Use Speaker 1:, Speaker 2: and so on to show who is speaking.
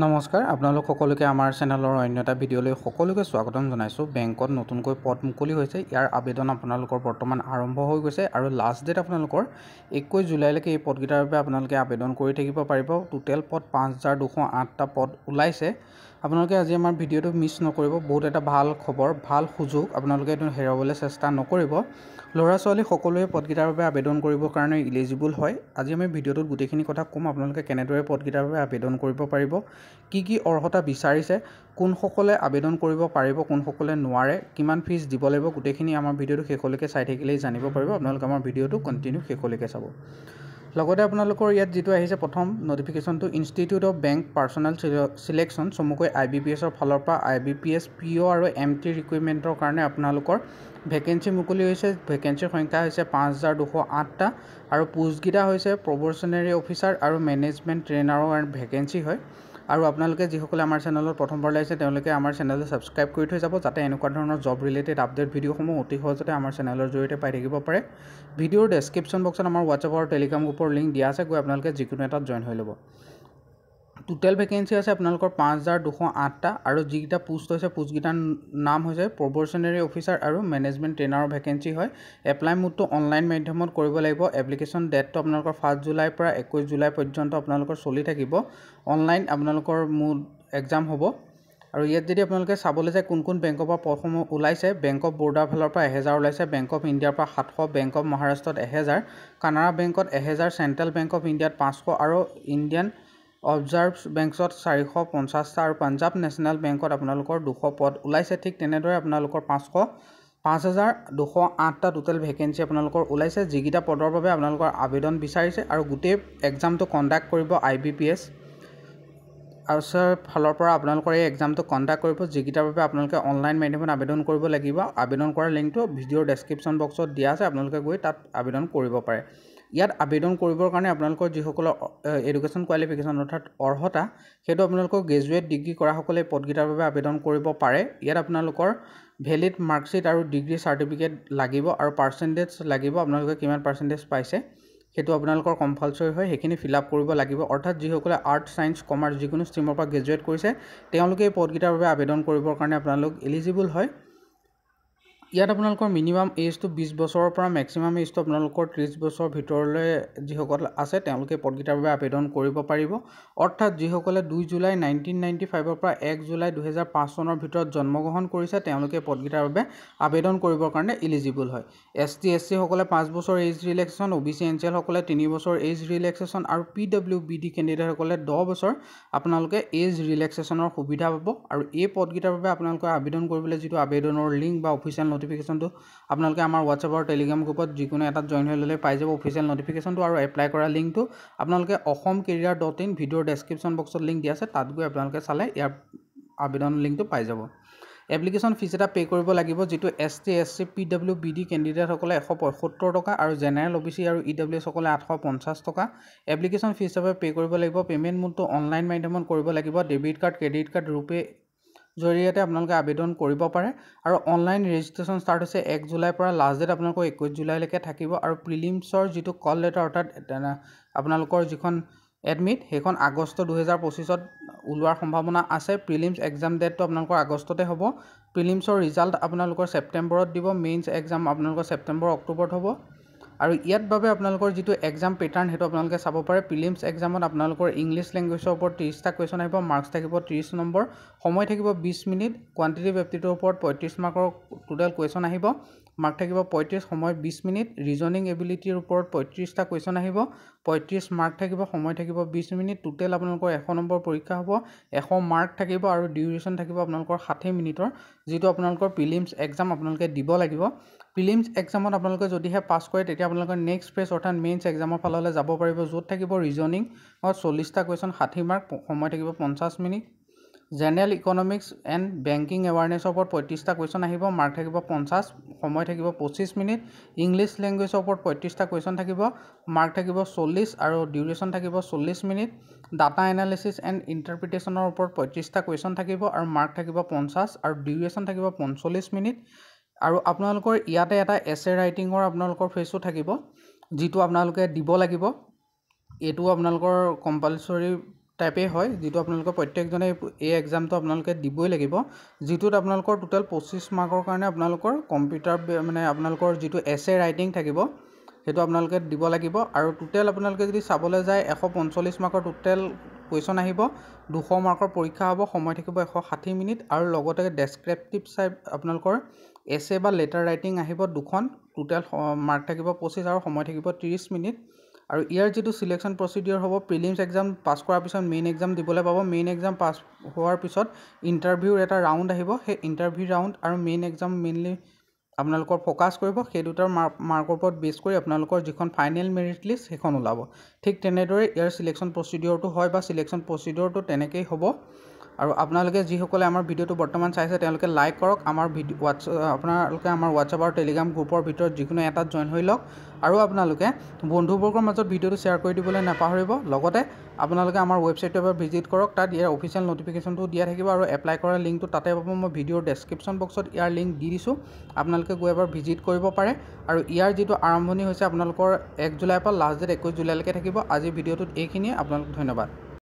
Speaker 1: নমস্কাৰ আপোনালোক সকলোকে আমাৰ চেনেলৰ অন্য এটা ভিডিঅ'লৈ সকলোকে স্বাগতম জনাইছোঁ। বেংকত নতুনকৈ পদ মুকলি হৈছে। ইয়াৰ আবেদন আপোনালোকৰ বৰ্তমান আৰম্ভ হৈ গৈছে আৰু লাষ্ট ডেট আপোনালোকৰ 21 জুলাইলৈকে এই পদকেইটাৰ বাবে আপোনালোকে আবেদন কৰি থাকিব পাৰিব। টোটেল পদ 5208টা পদ ওলাইছে। আপোনালোকে আজি আমাৰ ভিডিঅ'টো মিছ নকৰিব। বহুত এটা ভাল খবৰ, ভাল সুযোগ, আপোনালোকে এইটো হেৰাবলৈ চেষ্টা নকৰিব। ল'ৰা ছোৱালী সকলোৱে পদকেইটাৰ বাবে আবেদন কৰিবৰ কাৰণে ইলিজিবল হয়। আজি আমি ভিডিঅ'টোত গোটেইখিনি কথা ক'ম। আপোনালোকে কেনেদৰে পদকেইটাৰ বাবে আবেদন কৰিব পাৰিব, কি অৰ্হতা বিচাৰিছে, কোনসকলে আবেদন কৰিব পাৰিব, কোনসকলে নোৱাৰে, কিমান ফিজ দিব লাগিব, গোটেইখিনি আমাৰ ভিডিঅ'টো শেষলৈকে চাই থাকিলেই জানিব পাৰিব। আপোনালোকে আমাৰ ভিডিঅ'টো কণ্টিনিউ শেষলৈকে চাব। লগতে আপোনালোকৰ ইয়াত যিটো আহিছে প্ৰথম নটিফিকেশ্যনটো, institute of bank personnel selection, চমুকৈ IBPSৰ ফালৰ পৰা IBPS PO আৰু MT ৰিকুইৰমেণ্টৰ কাৰণে আপোনালোকৰ ভেকেঞ্চি মুকলি হৈছে। ভেকেঞ্চিৰ সংখ্যা হৈছে 5208টা আৰু পোষ্টকেইটা হৈছে প্ৰবৰ্চনাৰী অফিচাৰ আৰু মেনেজমেণ্ট ট্ৰেইনাৰৰ কাৰণে ভেকেঞ্চি হয়। আৰু আপোনালোকে যিসকলে আমাৰ চেনেলত প্ৰথমবাৰ লাগিছে তেওঁলোকে আমাৰ চেনেলটো ছাবস্ক্ৰাইব কৰি থৈ যাব, যাতে এনেকুৱা ধৰণৰ জব ৰিলেটেড আপডেট ভিডিঅ'সমূহ অতি সহজতে আমাৰ চেনেলৰ জৰিয়তে পাই থাকিব পাৰে। ভিডিঅ'ৰ ডেছক্ৰিপশ্যন বক্সত আমাৰ হোৱাটছআপ আৰু টেলিগ্ৰাম গ্ৰুপৰ লিংক দিয়া আছে, গৈ আপোনালোকে যিকোনো এটাত জইন হৈ ল'ব। টোটেল ভেকেঞ্চি আছে আপোনালোকৰ 5208টা আৰু যিকেইটা পোষ্ট হৈছে পোষ্টকেইটাৰ নাম হৈছে প্ৰবৰ্চনাৰী অফিচাৰ আৰু মেনেজমেণ্ট ট্ৰেইনাৰৰ ভেকেঞ্চি হয়। এপ্লাই মোডটো অনলাইন মাধ্যমত কৰিব লাগিব। এপ্লিকেশ্যন ডেটটো আপোনালোকৰ 1 জুলাইৰ পৰা 21 জুলাই পৰ্যন্ত আপোনালোকৰ চলি থাকিব। অনলাইন আপোনালোকৰ মোড এক্সাম হ'ব। আৰু ইয়াত যদি আপোনালোকে চাবলৈ যায় কোন কোন বেংকৰ পৰা পদসমূহ ওলাইছে, বেংক অফ বৰোদাৰ ফালৰ পৰা 1000 ওলাইছে, বেংক অফ ইণ্ডিয়াৰ পৰা 700, বেংক অফ মহাৰাষ্ট্ৰত 1000, কানাড়া বেংকত 1000, চেণ্ট্ৰেল বেংক অফ ইণ্ডিয়াত 500 আৰু ইণ্ডিয়ান অবজাৰ্ভ বেংকছত 450টা আৰু পাঞ্জাৱ নেশ্যনেল বেংকত আপোনালোকৰ 200 পদ ওলাইছে। ঠিক তেনেদৰে আপোনালোকৰ 5208টা টোটেল ভেকেঞ্চি আপোনালোকৰ ওলাইছে, যিকেইটা পদৰ বাবে আপোনালোকৰ আবেদন বিচাৰিছে। আৰু গোটেই এক্সামটো কণ্ডাক্ট কৰিব IBPS আৰু ফালৰ পৰা আপোনালোকৰ এই এক্সামটো কণ্ডাক্ট কৰিব, যিকেইটাৰ বাবে আপোনালোকে অনলাইন মাধ্যমত আবেদন কৰিব লাগিব। আবেদন কৰাৰ লিংকটো ভিডিঅ'ৰ ডেছক্ৰিপশ্যন বক্সত দিয়া আছে, আপোনালোকে গৈ তাত আবেদন কৰিব পাৰে। ইয়াত আবেদন কৰিবৰ কাৰণে আপোনালোকৰ যিসকলৰ এডুকেশ্যন কোৱালিফিকেশ্যন অৰ্থাৎ অৰ্হতা, সেইটো আপোনালোকৰ গ্ৰেজুৱেট ডিগ্ৰী কৰাসকলে পদকেইটাৰ বাবে আবেদন কৰিব পাৰে। ইয়াত আপোনালোকৰ ভেলিড মাৰ্কশ্বিট আৰু ডিগ্ৰী চাৰ্টিফিকেট লাগিব আৰু পাৰ্চেণ্টেজ লাগিব। আপোনালোকে কিমান পাৰ্চেণ্টেজ পাইছে সেইটো আপোনালোকৰ কম্পালচৰি হয়, সেইখিনি ফিল আপ কৰিব লাগিব। অৰ্থাৎ যিসকলে আৰ্টছ, ছায়েন্স, কমাৰ্চ যিকোনো ষ্ট্ৰীমৰ পৰা গ্ৰেজুৱেট কৰিছে তেওঁলোকে এই পদকেইটাৰ বাবে আবেদন কৰিবৰ কাৰণে আপোনালোক এলিজিবল হয়। ইয়াত আপোনালোকৰ মিনিমাম এজটো 20 বছৰৰ পৰা মেক্সিমাম এজটো আপোনালোকৰ 30 বছৰৰ ভিতৰলৈ যিসকল আছে তেওঁলোকে পদকেইটাৰ বাবে আবেদন কৰিব পাৰিব। অৰ্থাৎ যিসকলে 2 জুলাই 1995ৰ পৰা 1 জুলাই 2005 চনৰ ভিতৰত জন্মগ্ৰহণ কৰিছে তেওঁলোকে পদকেইটাৰ বাবে আবেদন কৰিবৰ কাৰণে এলিজিবল হয়। ST SC সকলে 5 বছৰ এজ ৰিলেক্সেশ্যন, OBC NCL সকলে 3 বছৰ এজ ৰিলেক্সেশ্যন আৰু PWBD কেণ্ডিডেটসকলে 10 বছৰ আপোনালোকে এজ ৰিলেক্সেশ্যনৰ সুবিধা পাব। আৰু এই পদকেইটাৰ বাবে আপোনালোকে আবেদন কৰিবলৈ যিটো আবেদনৰ লিংক বা অফিচিয়েল নটিফিকেশ্যনটো আপোনালোকে আমাৰ হোৱাটছআপ আৰু টেলিগ্ৰাম গ্ৰুপত যিকোনো এটাত জইন হৈ ল'লে পাই যাব অফিচিয়েল নটিফিকেশ্যনটো। আৰু এপ্লাই কৰা লিংকটো আপোনালোকে অসমকেৰিয়াৰ.in ভিডিঅ'ৰ ডেছক্ৰিপশ্যন বক্সত লিংক দিয়া আছে, তাত গৈ আপোনালোকে চালে ইয়াৰ আবেদন লিংকটো পাই যাব। এপ্লিকেশ্যন ফিজ এটা পে' কৰিব লাগিব, যিটো ST SC PWBD কেণ্ডিডেটসকলে 175 টকা আৰু জেনেৰেল OBC আৰু EWS সকলে 850 টকা এপ্লিকেশ্যন ফিজ হিচাপে পে' কৰিব লাগিব। পে'মেণ্ট মোডটো অনলাইন মাধ্যমত কৰিব লাগিব। ডেবিট কাৰ্ড, ক্ৰেডিট কাৰ্ড, ৰুপে জৰিয়তে আপোনালোকে আবেদন কৰিব পাৰে। আৰু অনলাইন ৰেজিষ্ট্ৰেশ্যন ষ্টাৰ্ট হৈছে 1 জুলাইৰ পৰা, লাষ্ট ডেট আপোনালোকৰ 21 জুলাইলৈকে থাকিব। আৰু প্ৰিলিমছৰ যিটো কল লেটাৰ অৰ্থাৎ আপোনালোকৰ যিখন এডমিট সেইখন আগষ্ট 2025ত ওলোৱাৰ সম্ভাৱনা আছে। প্ৰিলিমছ এক্সাম ডেটটো আপোনালোকৰ আগষ্টতে হ'ব। প্ৰিলিমছৰ ৰিজাল্ট আপোনালোকৰ ছেপ্টেম্বৰত দিব। মেইনছ এক্সাম আপোনালোকৰ ছেপ্টেম্বৰ অক্টোবৰত হ'ব। আৰু ইয়াত বাবে আপোনালোকৰ যিটো এক্সাম পেটাৰ্ণ সেইটো আপোনালোকে চাব পাৰে। প্ৰিলিমছ এক্সামত আপোনালোকৰ ইংলিছ লেংগুৱেজৰ ওপৰত 30টা কুৱেশ্যন আহিব, মাৰ্কছ থাকিব 30 নম্বৰ, সময় থাকিব 20 মিনিট, কোৱান্টিটিভ এপ্টিটিউডৰ ওপৰত 35 মাৰ্কৰ টোটেল কুৱেশ্যন আহিব, মাৰ্ক থাকিব 35, সময় 20 মিনিট। ৰিজনিং এবিলিটিৰ ওপৰত 35টা কুৱেশ্যন আহিব, 35 মাৰ্ক থাকিব, সময় থাকিব 20 মিনিট, টোটেল আপোনালোকৰ 100 নম্বৰ পৰীক্ষা হ'ব, 100 মাৰ্ক থাকিব আৰু ডিউৰেশ্যন থাকিব আপোনালোকৰ 60 মিনিটৰ, যিটো আপোনালোকৰ প্ৰিলিমছ এক্সাম আপোনালোকে দিব লাগিব। প্ৰিলিমছ এক্সামত আপোনালোকে যদিহে পাছ কৰে তেতিয়া আপোনালোকে নেক্সট ফেজ অৰ্থাৎ মেইনছ এক্সামৰ ফাললৈ যাব পাৰিব, য'ত থাকিব ৰিজনিঙত 40টা কুৱেশ্যন, 60 মাৰ্ক, সময় থাকিব 50 মিনিট। জেনেৰেল ইকনমিক্স এণ্ড বেংকিং এৱাৰনেছৰ ওপৰত 35টা কুৱেশ্যন আহিব, মাৰ্ক থাকিব 50, সময় থাকিব 25 মিনিট। ইংলিছ লেংগুৱেজৰ ওপৰত 35টা কুৱেশ্যন থাকিব, মাৰ্ক থাকিব 40 আৰু ডিউৰেশ্যন থাকিব 40 মিনিট। ডাটা এনালিচিছ এণ্ড ইণ্টাৰপ্ৰিটেশ্যনৰ ওপৰত 35টা কুৱেশ্যন থাকিব আৰু মাৰ্ক থাকিব 50 আৰু ডিউৰেশ্যন থাকিব 45 মিনিট। আৰু আপোনালোকৰ ইয়াতে এটা এছে ৰাইটিঙৰ আপোনালোকৰ ফেজো থাকিব, যিটো আপোনালোকে দিব লাগিব। এইটো আপোনালোকৰ কম্পালচৰি টাইপেই হয়, যিটো আপোনালোকে প্ৰত্যেকজনে এই এক্সামটো আপোনালোকে দিবই লাগিব, যিটোত আপোনালোকৰ টোটেল 25 মাৰ্কৰ কাৰণে আপোনালোকৰ কম্পিউটাৰ মানে আপোনালোকৰ যিটো এছে ৰাইটিং থাকিব সেইটো আপোনালোকে দিব লাগিব। আৰু টোটেল আপোনালোকে যদি চাবলৈ যায় 145 মাৰ্কৰ টোটেল কুৱেশ্যন আহিব, 200 মাৰ্কৰ পৰীক্ষা হ'ব, সময় থাকিব 160 মিনিট, আৰু লগতে ডেছক্ৰিপটিভ চাই আপোনালোকৰ এছে বা লেটাৰ ৰাইটিং আহিব 2খন, টোটেল মাৰ্ক থাকিব 25 আৰু সময় থাকিব 30 মিনিট। আৰু ইয়াৰ যিটো চিলেকশ্যন প্ৰচিডিউৰ হ'ব, প্ৰিলিমছ এক্সাম পাছ কৰাৰ পিছত মেইন এক্সাম দিবলৈ পাব, মেইন এক্সাম পাছ হোৱাৰ পিছত ইণ্টাৰভিউৰ এটা ৰাউণ্ড আহিব, সেই ইণ্টাৰভিউ ৰাউণ্ড আৰু মেইন এক্সাম মেইনলি আপোনালোকৰ ফ'কাছ কৰিব, সেই দুটাৰ মাৰ্কৰ ওপৰত বেছ কৰি আপোনালোকৰ যিখন ফাইনেল মেৰিট লিষ্ট সেইখন ওলাব। ঠিক তেনেদৰে ইয়াৰ চিলেকশ্যন প্ৰচিডিউৰটো হয় বা চিলেকশ্যন প্ৰচিডিউৰটো তেনেকেই হ'ব। আৰু আপোনালোকে যিসকলে আমাৰ ভিডিঅ'টো বৰ্তমান চাইছে তেওঁলোকে লাইক কৰক, আমাৰ আপোনালোকে আমাৰ হোৱাটছআপ আৰু টেলিগ্ৰাম গ্ৰুপৰ ভিতৰত যিকোনো এটাত জইন হৈ লওক, আৰু আপোনালোকে বন্ধুবৰ্গৰ মাজত ভিডিঅ'টো শ্বেয়াৰ কৰি দিবলৈ নাপাহৰিব। লগতে আপোনালোকে আমাৰ ৱেবছাইটটো এবাৰ ভিজিট কৰক, তাত ইয়াৰ অফিচিয়েল ন'টিফিকেশ্যনটো দিয়া থাকিব, আৰু এপ্লাই কৰাৰ লিংকটো তাতে পাব। মই ভিডিঅ'ৰ ডেছক্ৰিপশ্যন বক্সত ইয়াৰ লিংক দি দিছোঁ, আপোনালোকে গৈ এবাৰ ভিজিট কৰিব পাৰে। আৰু ইয়াৰ যিটো আৰম্ভণি হৈছে আপোনালোকৰ 1 জুলাইৰ পৰা লাষ্ট ডেট 21 জুলাইলৈকে থাকিব। আজিৰ ভিডিঅ'টোত এইখিনিয়ে, আপোনালোক ধন্যবাদ।